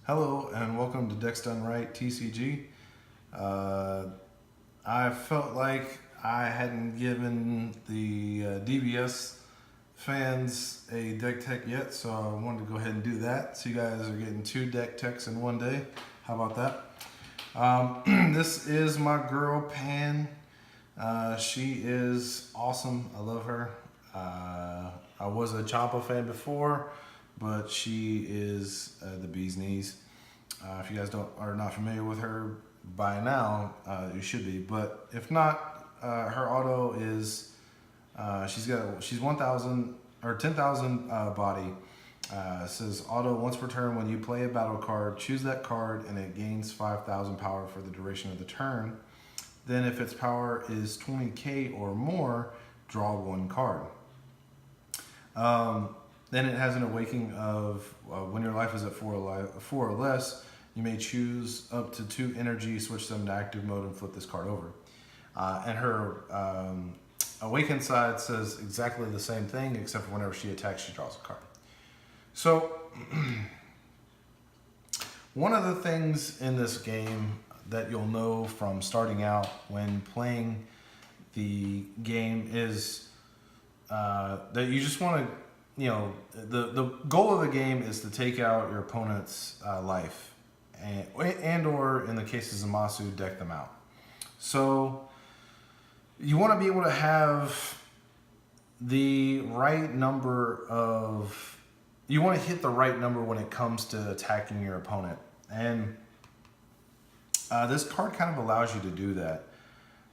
Hello and welcome to Decks Done Right TCG. I felt like I hadn't given the DBS fans a deck tech yet, so I wanted to go ahead and do that. So you guys are getting 2 deck techs in one day. How about that? This is my girl Pan. She is awesome. I love her. I was a Champa fan before, but she is the bee's knees. If you guys are not familiar with her by now, you should be. But if not, her auto is she's 1,000 or 10,000 body. It says auto once per turn when you play a battle card, choose that card and it gains 5,000 power for the duration of the turn. Then if its power is 20k or more, draw 1 card. Then it has an awakening of when your life is at 4 or less, you may choose up to 2 energy, switch them to active mode, and flip this card over. And her awakened side says exactly the same thing, except for whenever she attacks, she draws a card. So, one of the things in this game that you'll know from starting out when playing the game is that you just want to, the goal of the game is to take out your opponent's life, and or in the case of Zamasu, deck them out. So you want to be able to have the right number of, you want to hit the right number when it comes to attacking your opponent, and this card kind of allows you to do that.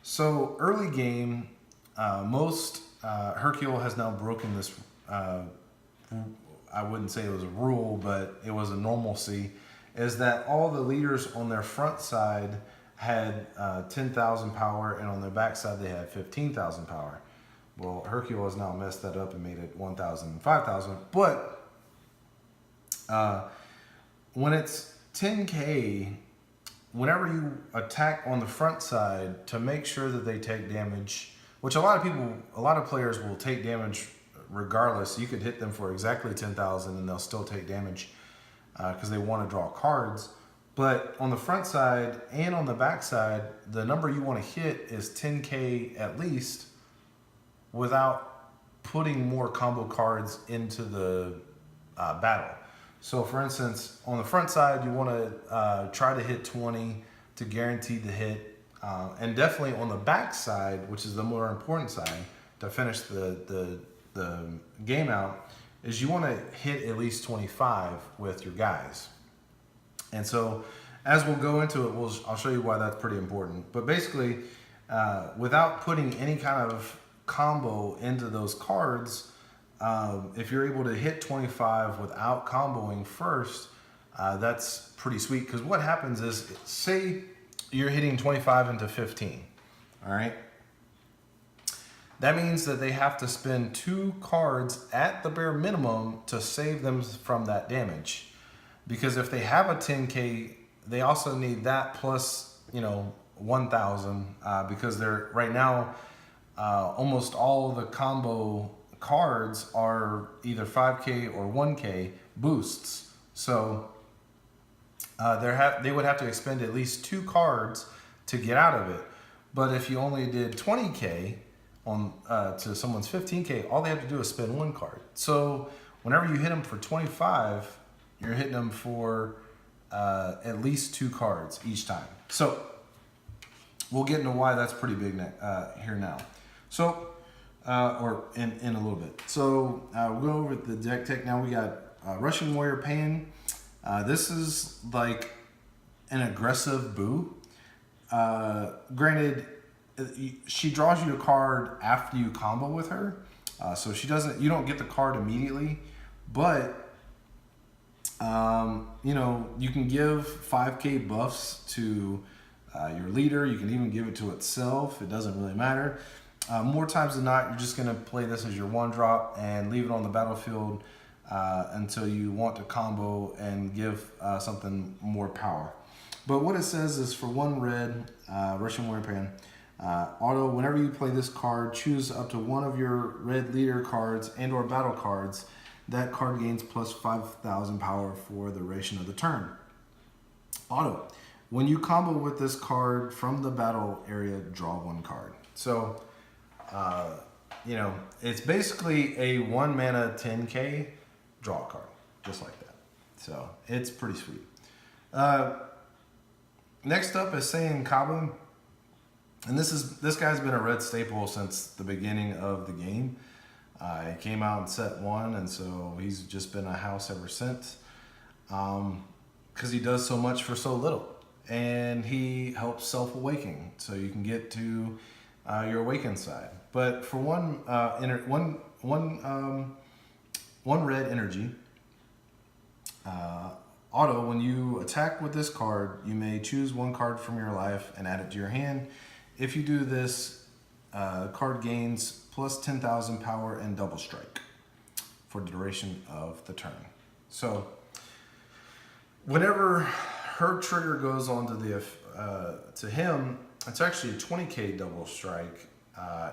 So early game, Hercule has now broken this. I wouldn't say it was a rule, but it was a normalcy, is that all the leaders on their front side had 10,000 power, and on their back side they had 15,000 power. Well, Hercule has now messed that up and made it 1,000 and 5,000, but when it's 10k, whenever you attack on the front side, to make sure that they take damage, which a lot of players will take damage regardless. You could hit them for exactly 10,000 and they'll still take damage because they want to draw cards. But on the front side and on the back side, the number you want to hit is 10k at least without putting more combo cards into the battle. So for instance, on the front side, you want to try to hit 20 to guarantee the hit. And definitely on the back side, which is the more important side, to finish the game out, is you want to hit at least 25 with your guys. And so as we'll go into it, I'll show you why that's pretty important. But basically, without putting any kind of combo into those cards, if you're able to hit 25 without comboing first, that's pretty sweet. Because what happens is, say you're hitting 25 into 15, all right? That means that they have to spend 2 cards at the bare minimum to save them from that damage. Because if they have a 10k, they also need that plus, 1,000, because they're right now, almost all the combo cards are either 5k or 1k boosts. So they would have to expend at least 2 cards to get out of it. But if you only did 20k on to someone's 15k, all they have to do is spend 1 card. So whenever you hit them for 25, you're hitting them for at least 2 cards each time. So we'll get into why that's pretty big here now. So or in a little bit. So we'll go over the deck tech now. We got Russian Warrior Pan. This is like an aggressive Boo. Granted, she draws you a card after you combo with her, so you don't get the card immediately, but you can give 5k buffs to your leader. You can even give it to itself. It doesn't really matter. More times than not, you're just going to play this as your 1-drop and leave it on the battlefield until you want to combo and give something more power. But what it says is, for 1 red, Russian Warrior Pan, auto, whenever you play this card, choose up to 1 of your red leader cards and or battle cards. That card gains plus 5,000 power for the duration of the turn. Auto. When you combo with this card from the battle area, draw one card. So, you know, it's basically a 1 mana 10k draw card, just like that. So it's pretty sweet. Next up is Saiyan Cabba, and this guy's been a red staple since the beginning of the game. It came out in set 1, and so he's just been a house ever since. Because he does so much for so little, and he helps self-awakening, so you can get to your awakened side. But for one red energy, auto, when you attack with this card, you may choose one card from your life and add it to your hand. If you do this, card gains plus 10,000 power and double strike for the duration of the turn. So whenever her trigger goes on to the to him, it's actually a 20k double strike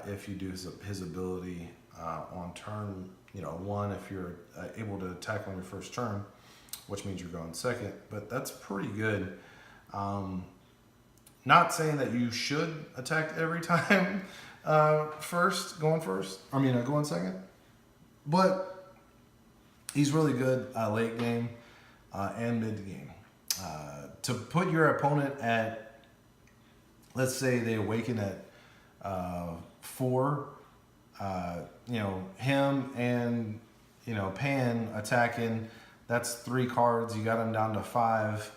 if you do his ability on turn 1, if you're able to attack on your first turn, which means you're going second. But that's pretty good. Not saying that you should attack every time going second, but he's really good late game and mid game. To put your opponent at, let's say they awaken at 4, him and Pan attacking, that's 3 cards. You got him down to 5,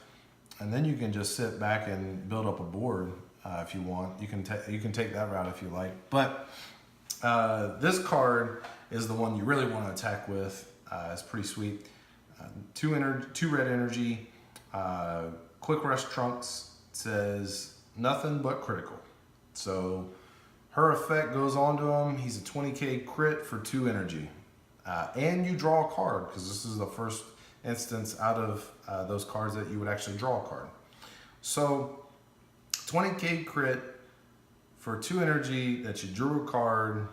and then you can just sit back and build up a board if you want. You can take that route if you like, but this card is the one you really want to attack with. It's pretty sweet. 2 red energy. Quick Rush Trunks says nothing but critical. So her effect goes on to him. He's a 20k crit for 2 energy. And you draw a card, because this is the first instance out of those cards that you would actually draw a card. So 20k crit for 2 energy that you drew a card.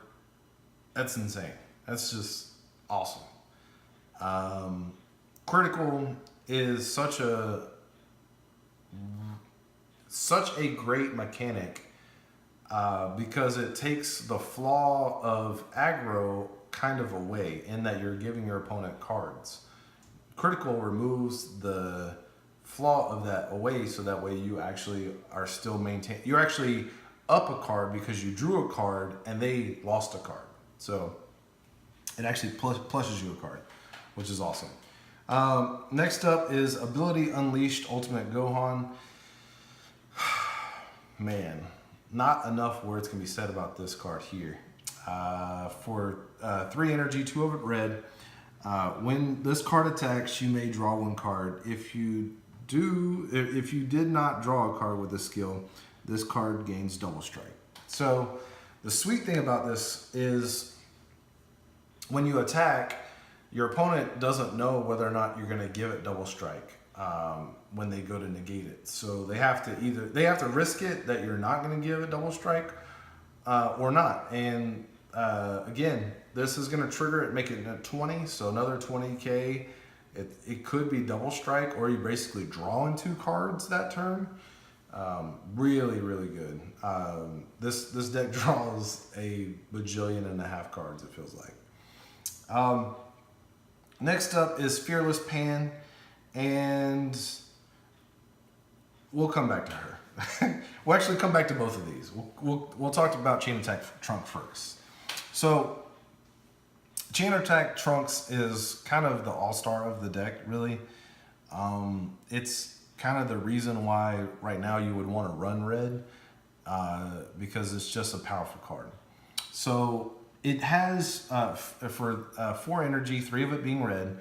That's insane. That's just awesome. Critical is such a great mechanic because it takes the flaw of aggro kind of away, in that you're giving your opponent cards. Critical removes the flaw of that away, so that way you actually are still you're actually up a card because you drew a card and they lost a card. So it actually plushes you a card, which is awesome. Next up is Ability Unleashed Ultimate Gohan. Man, not enough words can be said about this card here. For 3 energy, 2 of it red. When this card attacks, you may draw 1 card. If you did not draw a card with this skill, this card gains double strike. So the sweet thing about this is when you attack, your opponent doesn't know whether or not you're going to give it double strike when they go to negate it. So they have to risk it that you're not going to give it double strike or not. And again, this is going to trigger it, make it a 20, so another 20k. It could be double strike, or you basically drawing 2 cards that turn. Really, really good. This deck draws a bajillion and a half cards, it feels like. Next up is Fearless Pan, and we'll come back to her. We'll actually come back to both of these. We'll talk about Chain Attack Trunk first. So Chain Attack Trunks is kind of the all-star of the deck, really. It's kind of the reason why right now you would want to run red, because it's just a powerful card. So it has, for 4 energy, 3 of it being red,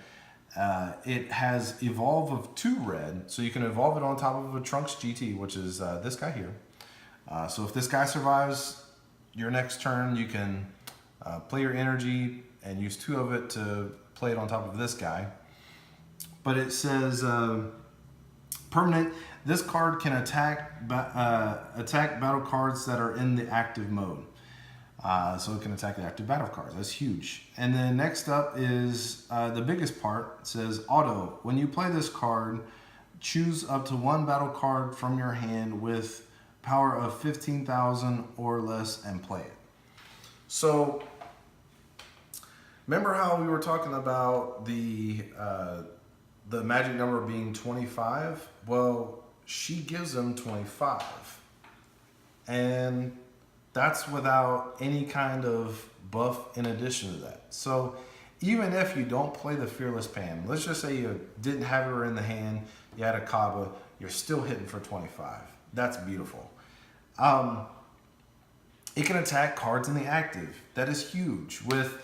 it has Evolve of 2 red, so you can evolve it on top of a Trunks GT, which is this guy here. So if this guy survives your next turn, you can play your energy and use 2 of it to play it on top of this guy. But it says permanent. This card can attack battle cards that are in the active mode. So it can attack the active battle cards. That's huge. And then next up is the biggest part. It says auto. When you play this card, choose up to one battle card from your hand with power of 15,000 or less and play it. So, remember how we were talking about the magic number being 25? Well, she gives him 25. And that's without any kind of buff in addition to that. So even if you don't play the Fearless Pan, let's just say you didn't have her in the hand, you had a Cabba, you're still hitting for 25. That's beautiful. It can attack cards in the active. That is huge. With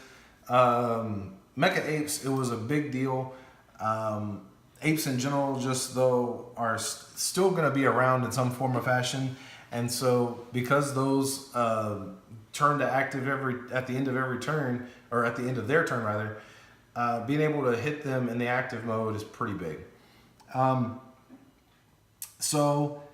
Mecha Apes, it was a big deal. Apes in general, just though, are still going to be around in some form or fashion. And so because those turn to active at the end of every turn, or at the end of their turn rather, being able to hit them in the active mode is pretty big. So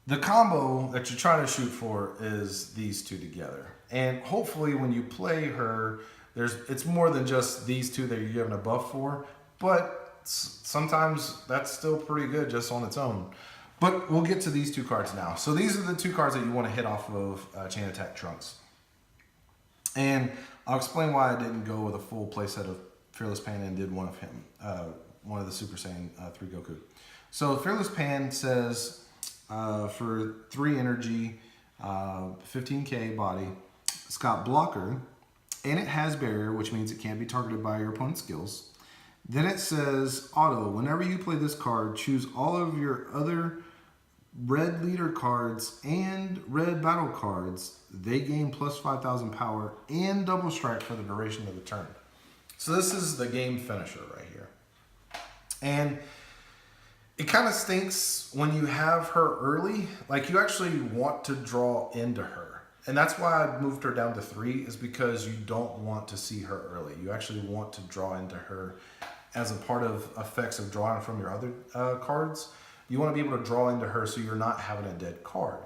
the combo that you're trying to shoot for is these two together. And hopefully when you play her, it's more than just these two that you're given a buff for, but sometimes that's still pretty good just on its own. But we'll get to these two cards now. So these are the two cards that you want to hit off of Chain Attack Trunks. And I'll explain why I didn't go with a full playset of Fearless Pan and did one of him, one of the Super Saiyan 3 Goku. So Fearless Pan says for 3 energy, 15k body, it's got blocker, and it has barrier, which means it can't be targeted by your opponent's skills. Then it says auto, whenever you play this card, choose all of your other red leader cards and red battle cards. They gain plus 5,000 power and double strike for the duration of the turn. So this is the game finisher right here. And it kind of stinks when you have her early. Like, you actually want to draw into her. And that's why I moved her down to 3, is because you don't want to see her early. You actually want to draw into her as a part of effects of drawing from your other cards. You want to be able to draw into her so you're not having a dead card.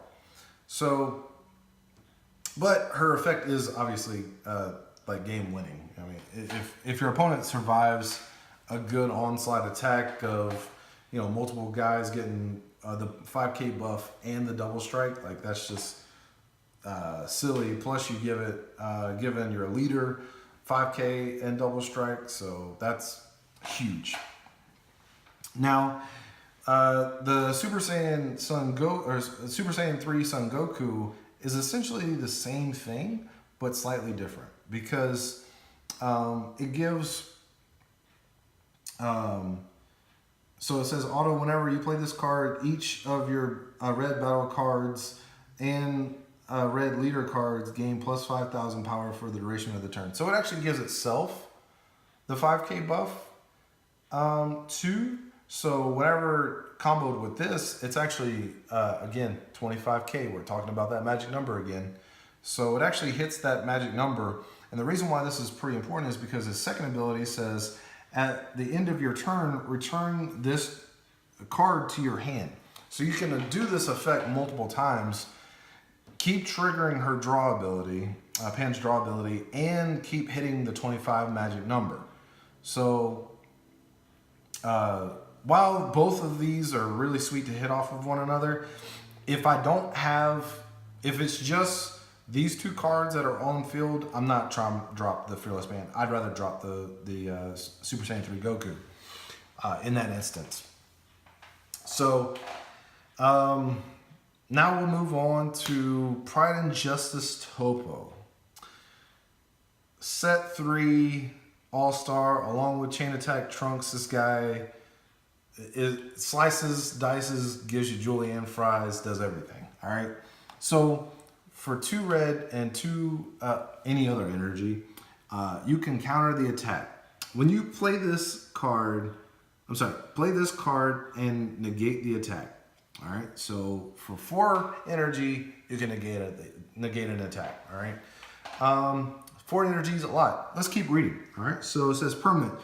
So, but her effect is obviously like game winning. I mean, if your opponent survives a good onslaught attack of, you know, multiple guys getting the 5k buff and the double strike, like, that's just silly. Plus you give it, given your leader 5k and double strike, so that's huge. Now, the Super Saiyan Super Saiyan 3 Son Goku is essentially the same thing, but slightly different, because it gives. So it says auto, whenever you play this card, each of your red battle cards and red leader cards gain plus 5,000 power for the duration of the turn. So it actually gives itself the 5k buff too. So whenever comboed with this, it's actually, again, 25k. We're talking about that magic number again. So it actually hits that magic number. And the reason why this is pretty important is because his second ability says, at the end of your turn, return this card to your hand. So you can do this effect multiple times, keep triggering her draw ability, Pan's draw ability, and keep hitting the 25 magic number. So while both of these are really sweet to hit off of one another, if it's just these two cards that are on field, I'm not trying to drop the Fearless Pan. I'd rather drop the Super Saiyan 3 Goku in that instance. So now we'll move on to Pride and Justice Toppo. Set 3 All-Star along with Chain Attack Trunks. This guy slices, dices, gives you julienne fries, does everything. All right. So for 2 red and 2 any other energy, you can counter the attack. When you play this card, play this card and negate the attack. All right, so for 4 energy, you can negate an attack. All right, 4 energy is a lot. Let's keep reading. All right, so it says permanent.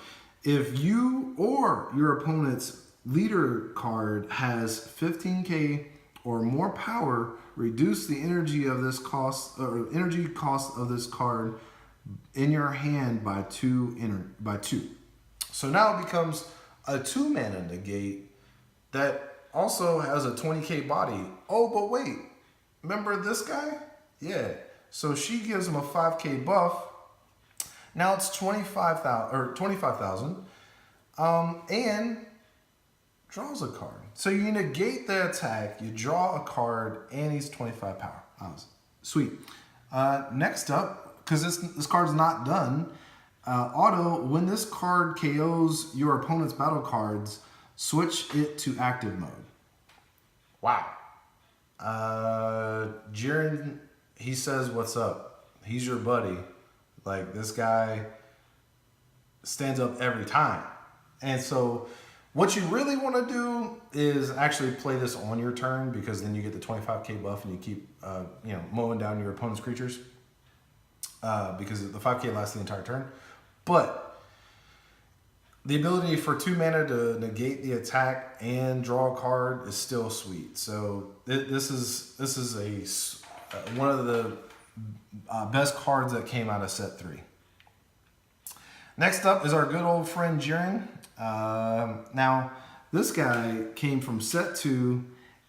If you or your opponent's leader card has 15k or more power, reduce the energy of this cost, or energy cost of this card in your hand by 2. So now it becomes a 2 mana negate that also has a 20k body. Oh, but wait, remember this guy? Yeah. So she gives him a 5k buff. Now it's 25,000 or 25,000, and draws a card. So you negate the attack, you draw a card, and he's 25 power. Sweet. Next up, because this card's not done, auto, when this card KOs your opponent's battle cards, switch it to active mode. Wow. Jiren, he says, what's up? He's your buddy. Like, this guy stands up every time. And so what you really want to do is actually play this on your turn, because then you get the 25k buff and you keep mowing down your opponent's creatures, because the 5k lasts the entire turn. But the ability for 2 mana to negate the attack and draw a card is still sweet. So this is one of the best cards that came out of set 3. Next up is our good old friend Jiren. Now, this guy came from set 2,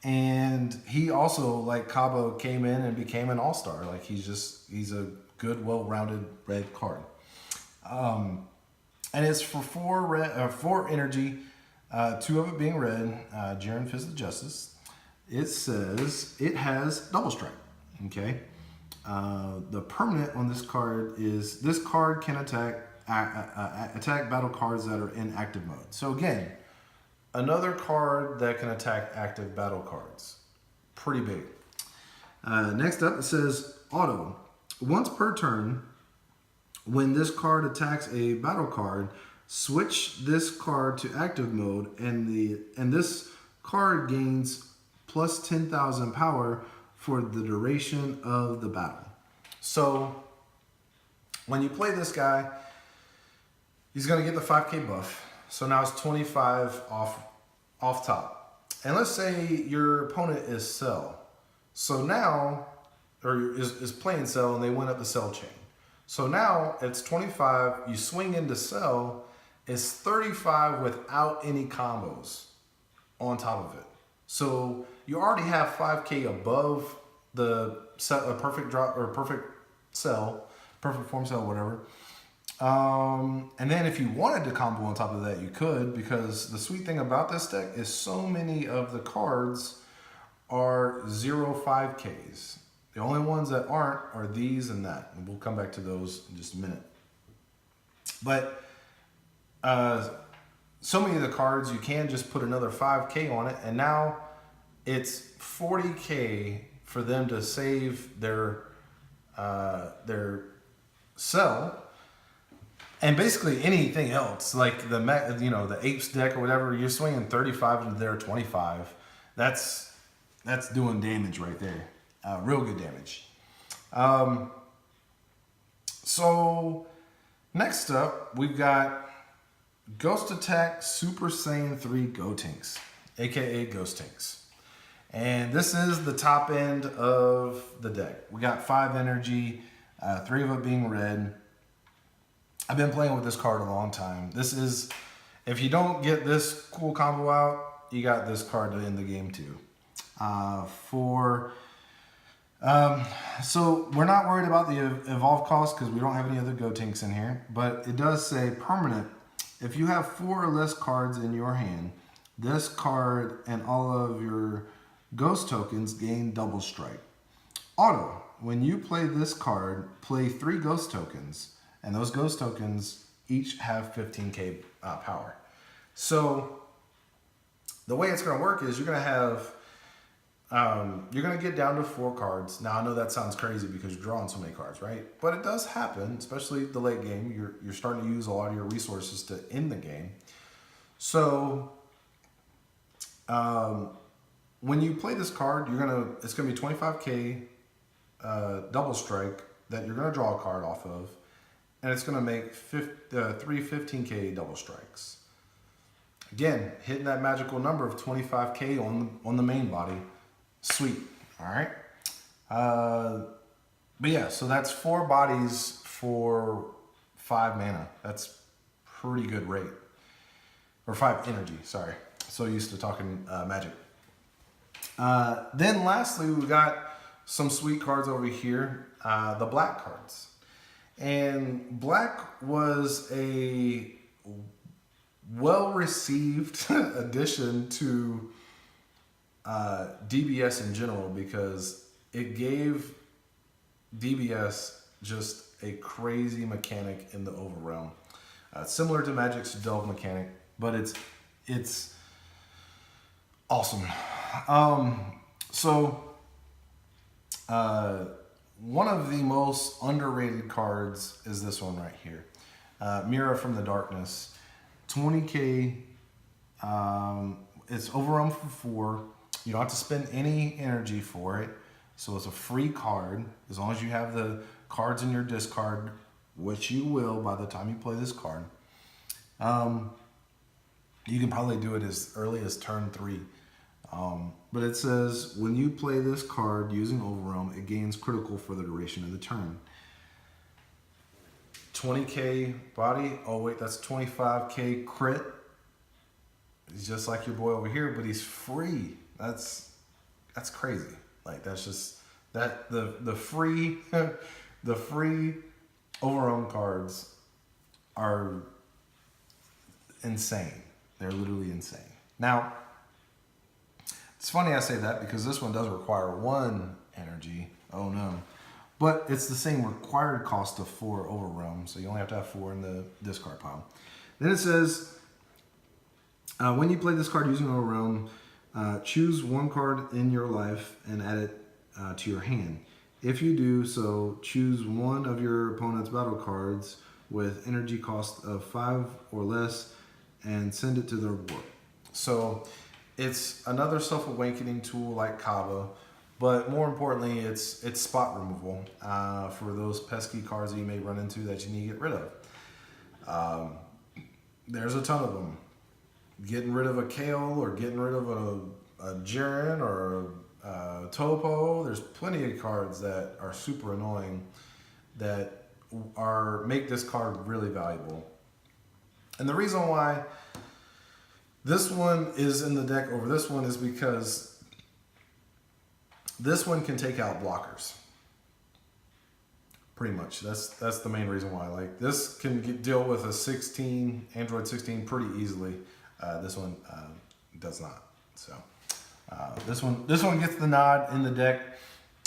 and he also, like Cabba, came in and became an all-star. Like, he's a good, well-rounded red card. And it's for 4 energy, 2 of it being red. Jiren, Fist of Justice. It says it has double strike. Okay. The permanent on this card is this card can attack battle cards that are in active mode. So again, another card that can attack active battle cards. Pretty big. Next up, it says auto. Once per turn, when this card attacks a battle card, switch this card to active mode, and this card gains plus 10,000 power for the duration of the battle. So when you play this guy, he's going to get the 5k buff. So now it's 25 off top. And let's say your opponent is Cell. So now, or is playing Cell, and they went up the Cell chain. So now it's 25, you swing into Cell, it's 35 without any combos on top of it. So you already have 5k above the perfect drop or perfect Cell, perfect form Cell, whatever. And then if you wanted to combo on top of that, you could, because the sweet thing about this deck is so many of the cards are 0-5Ks. The only ones that aren't are these and that. And we'll come back to those in just a minute. But so many of the cards, you can just put another 5k on it, and now it's 40k for them to save their Cell. And basically anything else, like the Apes deck or whatever, you're swinging 35 into their 25. That's doing damage right there. Real good damage. So next up, we've got Ghost Attack Super Saiyan 3 Gotenks, aka Gotenks. And this is the top end of the deck. We got 5 energy, 3 of it being red. I've been playing with this card a long time. This is, if you don't get this cool combo out, you got this card to end the game too. So we're not worried about the evolve cost because we don't have any other Gotenks in here, but it does say permanent. If you have 4 or less cards in your hand, this card and all of your ghost tokens gain double strike. Auto, when you play this card, play 3 ghost tokens, and those ghost tokens each have 15k power. So the way it's going to work is you're going to have, you're going to get down to 4 cards. Now I know that sounds crazy because you're drawing so many cards, right? But it does happen, especially the late game. You're starting to use a lot of your resources to end the game. So when you play this card, it's going to be 25k double strike that you're going to draw a card off of. And it's going to make 3 15k double strikes. Again, hitting that magical number of 25k on the main body. Sweet. All right. But yeah, so that's 4 bodies for 5 mana. That's pretty good rate. Or 5 energy, sorry. so used to talking Magic. Then lastly, we got some sweet cards over here, the black cards. And black was a well-received addition to DBS in general because it gave DBS just a crazy mechanic in the overrealm. Similar to Magic's Delve mechanic, but it's awesome. One of the most underrated cards is this one right here. Mira from the Darkness. 20k. It's overrun for 4. You don't have to spend any energy for it. So it's a free card. As long as you have the cards in your discard, which you will by the time you play this card. You can probably do it as early as turn 3. But it says, when you play this card using Overwhelm, it gains critical for the duration of the turn. 20k body. Oh wait, that's 25k crit. He's just like your boy over here, but he's free. That's crazy. Like that's just that the free the free Overwhelm cards are insane. They're literally insane. Now, it's funny I say that because this one does require 1 energy. Oh no. But it's the same required cost of 4 Overwhelm, so you only have to have 4 in the discard pile. Then it says, when you play this card using Overwhelm, choose 1 card in your life and add it to your hand. If you do so, choose 1 of your opponent's battle cards with energy cost of 5 or less and send it to their board. So it's another self-awakening tool like Cabba, but more importantly, it's spot removal for those pesky cards that you may run into that you need to get rid of. There's a ton of them. Getting rid of a Kale or getting rid of a Jiren or a Toppo. There's plenty of cards that are super annoying that make this card really valuable. And the reason why this one is in the deck over this one is because this one can take out blockers. Pretty much. That's the main reason why. Like this can deal with a 16, Android 16 pretty easily. This one does not. So this one gets the nod in the deck.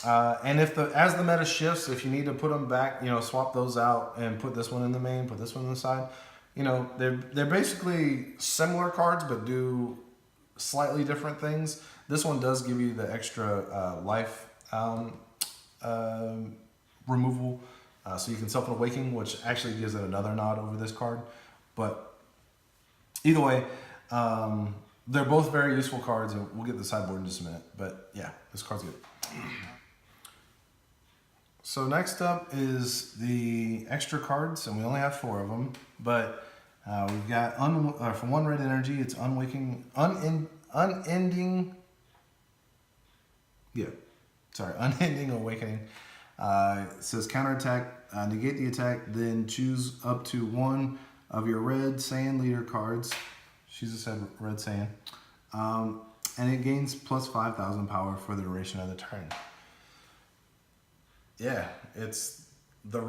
And as the meta shifts, if you need to put them back, swap those out and put this one in the main, put this one on the side. They're basically similar cards, but do slightly different things. This one does give you the extra life removal, so you can self-awaken, which actually gives it another nod over this card. But either way, they're both very useful cards, and we'll get the sideboard in just a minute. But yeah, this card's good. So next up is the extra cards, and we only have 4 of them. But we've got for 1 red energy, it's unending. Unending Awakening. It says counterattack, negate the attack, then choose up to 1 of your red Saiyan leader cards. She's a said red Saiyan. And it gains plus 5,000 power for the duration of the turn. Yeah, it's the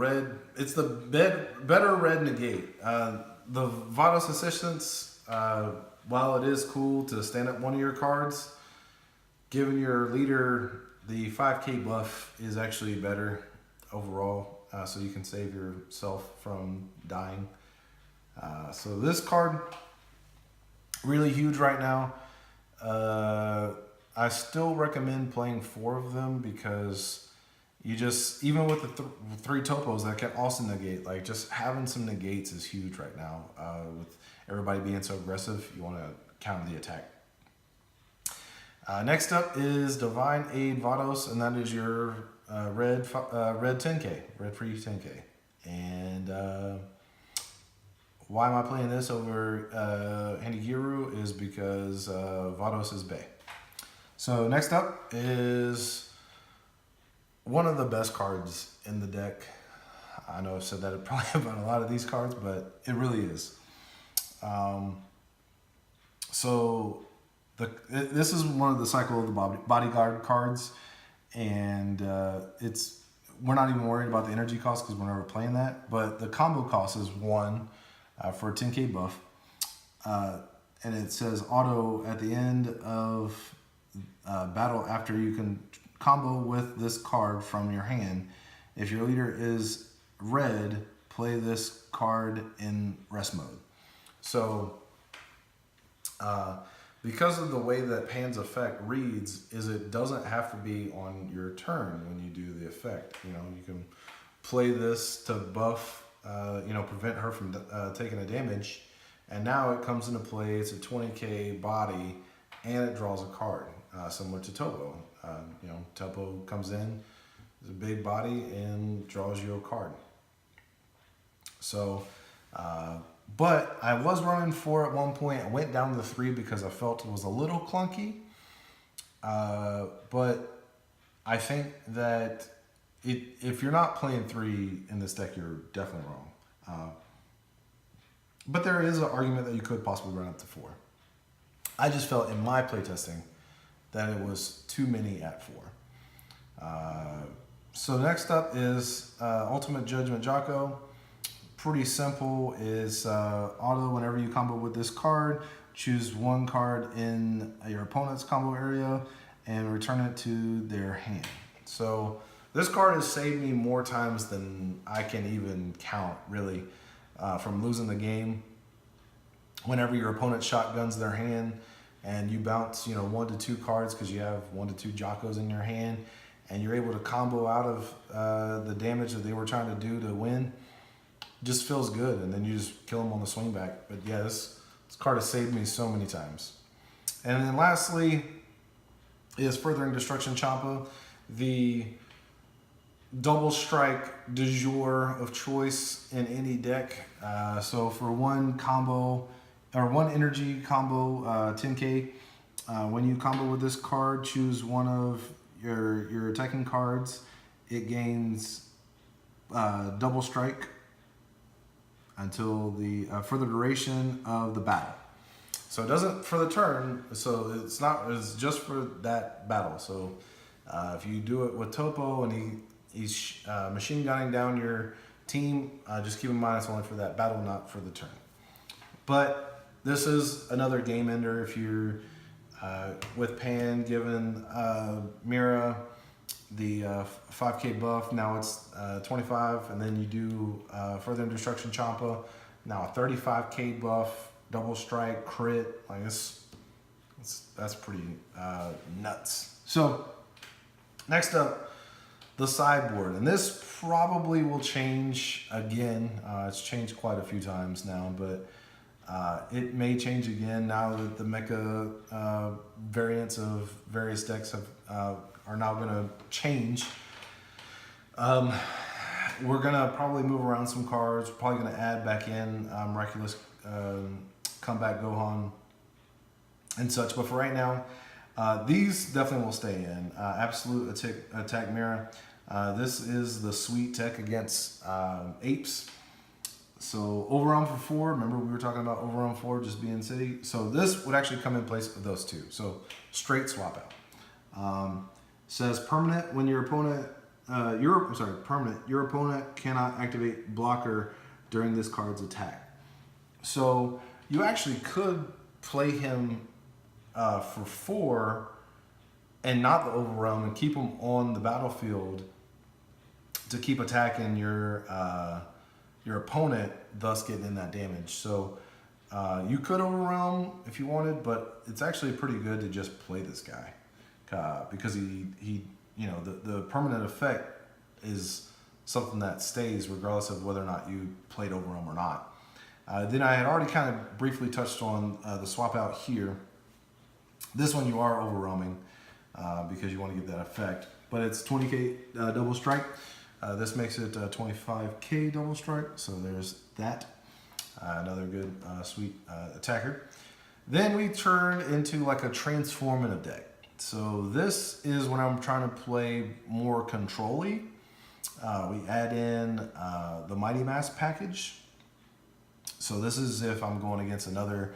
better red negate. The Vados Assistance, while it is cool to stand up 1 of your cards, giving your leader the 5k buff is actually better overall, so you can save yourself from dying. So this card, really huge right now. I still recommend playing 4 of them because even with the 3 Toppos that can also negate, like just having some negates is huge right now. With everybody being so aggressive, you want to counter the attack. Next up is Divine Aide Vados, and that is your red 10k, red free 10k. And why am I playing this over Handigiru is because Vados is Bay. So next up is one of the best cards in the deck. I know I've said that probably about a lot of these cards, but it really is. So this is one of the Cycle of the Bodyguard cards, and we're not even worried about the energy cost because we're never playing that. But the combo cost is 1 for a 10k buff, and it says auto at the end of battle after you can combo with this card from your hand. If your leader is red, play this card in rest mode. So because of the way that Pan's effect reads, is it doesn't have to be on your turn when you do the effect. You know, you can play this to buff, prevent her from taking a damage, and now it comes into play. It's a 20k body, and it draws a card, similar to Toppo. Toppo comes in, it's a big body, and draws you a card. So, but I was running 4 at one point. I went down to 3 because I felt it was a little clunky. But I think that if you're not playing 3 in this deck, you're definitely wrong. But there is an argument that you could possibly run up to 4. I just felt in my playtesting that it was too many at 4. So next up is Ultimate Judgement Jaco. Pretty simple. Is auto whenever you combo with this card, choose 1 card in your opponent's combo area and return it to their hand. So this card has saved me more times than I can even count, really, from losing the game. Whenever your opponent shotguns their hand and you bounce 1 to 2 cards because you have 1 to 2 Jacos in your hand, and you're able to combo out of the damage that they were trying to do to win, just feels good, and then you just kill them on the swing back. But yeah, this card has saved me so many times. And then lastly is Furthering Destruction Champa, the double strike du jour of choice in any deck. So for 1 combo or 1 energy combo, 10k, when you combo with this card, choose 1 of your attacking cards. It gains double strike until for the duration of the battle. So it doesn't for the turn, so it's just for that battle. So if you do it with Toppo and he's machine gunning down your team, just keep in mind it's only for that battle, not for the turn. But this is another game ender if you're with Pan giving Mira the 5k buff. Now it's 25, and then you do Furthering Destruction Champa, now a 35k buff, double strike, crit. Like that's pretty nuts. So next up, the sideboard, and this probably will change again. It's changed quite a few times now, but it may change again now that the mecha variants of various decks are now going to change. We're going to probably move around some cards. We're probably going to add back in Miraculous Comeback Gohan and such. But for right now, these definitely will stay in. Absolute Attack Mira. This is the sweet tech against apes. So Overwhelm for 4. Remember we were talking about Overwhelm 4 just being city. So this would actually come in place of those 2. So straight swap out. Says permanent when your opponent your opponent cannot activate blocker during this card's attack. So you actually could play him for 4 and not the Overwhelm, and keep him on the battlefield to keep attacking your opponent, thus getting in that damage. So you could Overwhelm if you wanted, but it's actually pretty good to just play this guy because he the permanent effect is something that stays regardless of whether or not you played Overwhelm or not. Then I had already kind of briefly touched on the swap out here. This one you are overwhelming because you want to get that effect, but it's 20k double strike. This makes it 25k double strike, so there's that. Another good sweet attacker. Then we turn into like a transformative deck. So this is when I'm trying to play more control-y. We add in the Mighty Mass package. So this is if I'm going against another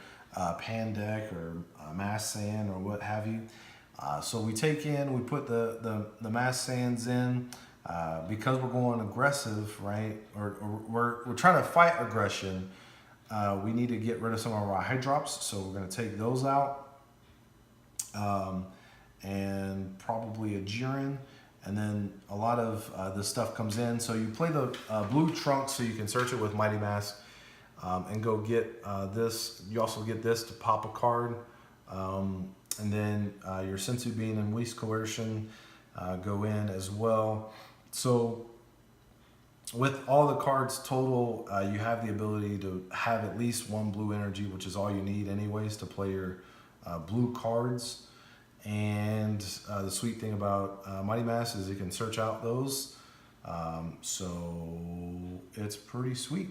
Pan Deck or Mass Saiyan or what have you. So we put the Mass Saiyans in because we're going aggressive, right? Or we're trying to fight aggression. We need to get rid of some of our high drops, so we're going to take those out, and probably a Jiren. And then a lot of this stuff comes in. So you play the blue trunk so you can search it with Mighty Mask and go get this. You also get this to pop a card. And then your Sensu Bean and Whis Coercion go in as well. So with all the cards total, you have the ability to have at least one blue energy, which is all you need anyways to play your blue cards. And the sweet thing about Mighty Mask is you can search out those. So it's pretty sweet.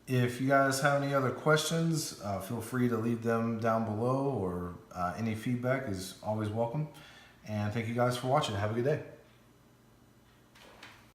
If you guys have any other questions, feel free to leave them down below, or any feedback is always welcome. And thank you guys for watching. Have a good day.